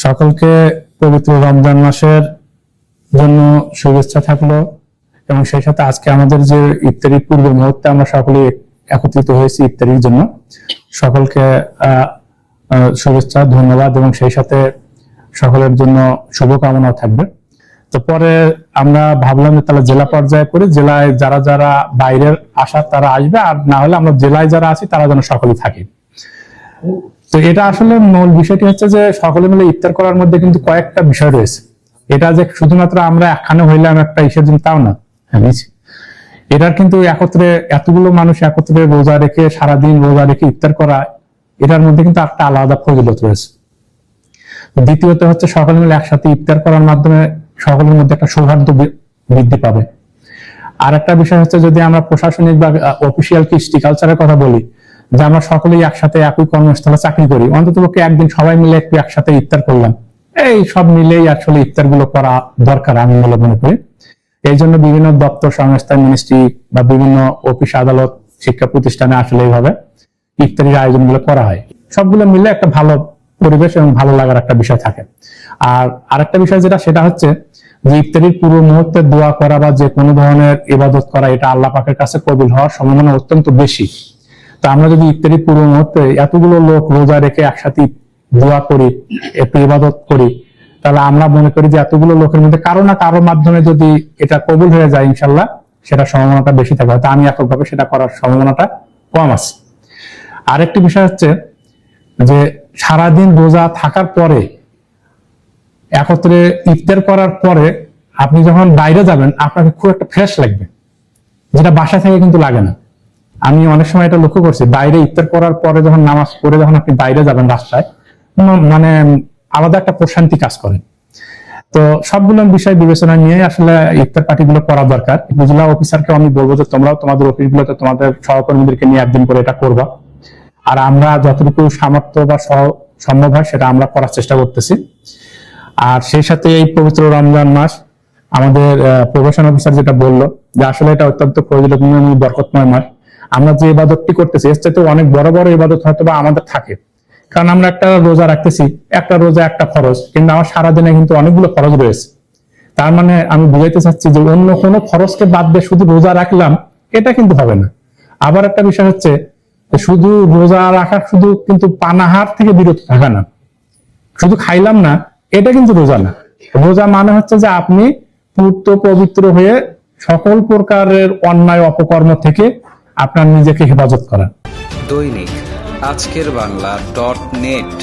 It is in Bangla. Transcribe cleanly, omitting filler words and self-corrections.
সকলকে পবিত্র রমজান মাসের জন্য শুভেচ্ছা থাকলো এবং সেই সাথে আজকে আমাদের যে ইফতারির পূর্ব মুহূর্তে আমরা সকলে একত্রিত হয়েছি ইফতারির জন্য, সকলকে শুভেচ্ছা, ধন্যবাদ এবং সেই সাথে সকলের জন্য শুভকামনাও থাকবে। তো পরে আমরা ভাবলাম যে তাহলে জেলা পর্যায়ে করে জেলায় যারা যারা বাইরের আসার তারা আসবে, আর না হলে আমরা জেলায় যারা আছি তারা যেন সকলে থাকি। তো এটা আসলে মূল বিষয়টি হচ্ছে যে সকলে মিলে ইফতার করার মধ্যে কিন্তু কয়েকটা বিষয় রয়েছে। এটা যে শুধুমাত্র আমরা একখানে হইলাম একটা ইসের জন্য তাও না, এটার কিন্তু একত্রে এতগুলো মানুষ একত্রে রোজা রেখে সারাদিন রোজা রেখে ইফতার করা, এটার মধ্যে কিন্তু একটা আলাদা ফজিলত রয়েছে। দ্বিতীয়ত হচ্ছে সকলে মিলে একসাথে ইফতার করার মাধ্যমে সকলের মধ্যে একটা সৌহার্দ্য বৃদ্ধি পাবে। আর একটা বিষয় হচ্ছে যদি আমরা প্রশাসনিক বা অফিসিয়াল কৃষ্টি কালচারের কথা বলি, যে আমরা সকলেই একসাথে একই কর্মস্থলে চাকরি করি, অন্ততপক্ষে একদিন সবাই মিলে একটু একসাথে ইফতার করলাম, এই সব মিলেই আসলে ইফতার গুলো করা দরকার আমি বলে মনে করি। এই জন্য বিভিন্ন দপ্তর সংস্থা, মিনিস্ট্রি বা বিভিন্ন অফিস আদালত শিক্ষা প্রতিষ্ঠানে আসলে এইভাবে ইফতারির আয়োজন গুলো করা হয়। সবগুলো মিলে একটা ভালো পরিবেশ এবং ভালো লাগার একটা বিষয় থাকে। আর আরেকটা বিষয় যেটা, সেটা হচ্ছে যে ইফতারির পুরো মুহূর্তে দোয়া করা বা যে কোনো ধরনের ইবাদত করা, এটা আল্লাহ পাকের কাছে কবুল হওয়ার সম্ভাবনা অত্যন্ত বেশি। তো আমরা যদি ইফতারির পুরো মুহূর্তে এতগুলো লোক রোজা রেখে একসাথে দোয়া করি, একটু ইবাদত করি, তাহলে আমরা মনে করি যে এতগুলো লোকের মধ্যে কারো না কারোর মাধ্যমে যদি এটা কবুল হয়ে যায়, ইনশাল্লাহ সেটা সম্ভাবনাটা বেশি থাকে। হয়তো আমি এককভাবে সেটা করার সম্ভাবনাটা কম আছে। আরেকটি বিষয় হচ্ছে যে সারাদিন রোজা থাকার পরে একত্রে ইফতার করার পরে আপনি যখন বাইরে যাবেন আপনাকে খুব একটা ফ্রেশ লাগবে, যেটা বাসা থেকে কিন্তু লাগে না। আমি অনেক সময় এটা লক্ষ্য করছি, বাইরে ইফতার করার পরে যখন নামাজ পড়ে যখন আপনি বাইরে যাবেন রাস্তায়, মানে আলাদা একটা প্রশান্তি কাজ করে। তো সবগুলো বিষয় বিবেচনা নিয়ে আসলে ইফতার পার্টিগুলো করা দরকার। উপজেলা অফিসারকে আমি বলবো যে তোমরাও তোমাদের অফিসগুলোতে তোমাদের সহকর্মীদেরকে নিয়ে একদিন করে এটা করবা। আর আমরা যতটুকু সামর্থ্য বা সম্ভব হয় সেটা আমরা করার চেষ্টা করতেছি। আর সেই সাথে এই পবিত্র রমজান মাস আমাদের প্রভাষণ অফিসার যেটা বললো যে আসলে এটা অত্যন্ত ফজিলতময় বরকতময় মাস। আমরা যে ইবাদতটি করতেছি এর চাইতে অনেক বড় বড় ইবাদত হয়তো বা আমাদের থাকে, কারণ আমরা একটা রোজা রাখতেছি, একটা রোজা একটা ফরজ, কিন্তু আমার সারাদিনে কিন্তু অনেকগুলো ফরজ রয়েছে। তার মানে আমি বুঝাইতে চাচ্ছি যে অন্য কোনো ফরজকে বাদ দিয়ে শুধু রোজা রাখলাম এটা কিন্তু হবে না। আবার একটা বিষয় হচ্ছে শুধু রোজা রাখা শুধু কিন্তু পানাহার থেকে বিরত থাকা না, শুধু খাইলাম না এটা কিন্তু রোজা না। রোজা মানে হচ্ছে যে আপনি পূর্ত পবিত্র হয়ে সকল প্রকারের অন্যায় অপকর্ম থেকে আপনার নিজেকে হেফাজত করা। দৈনিক আজকের বাংলা .net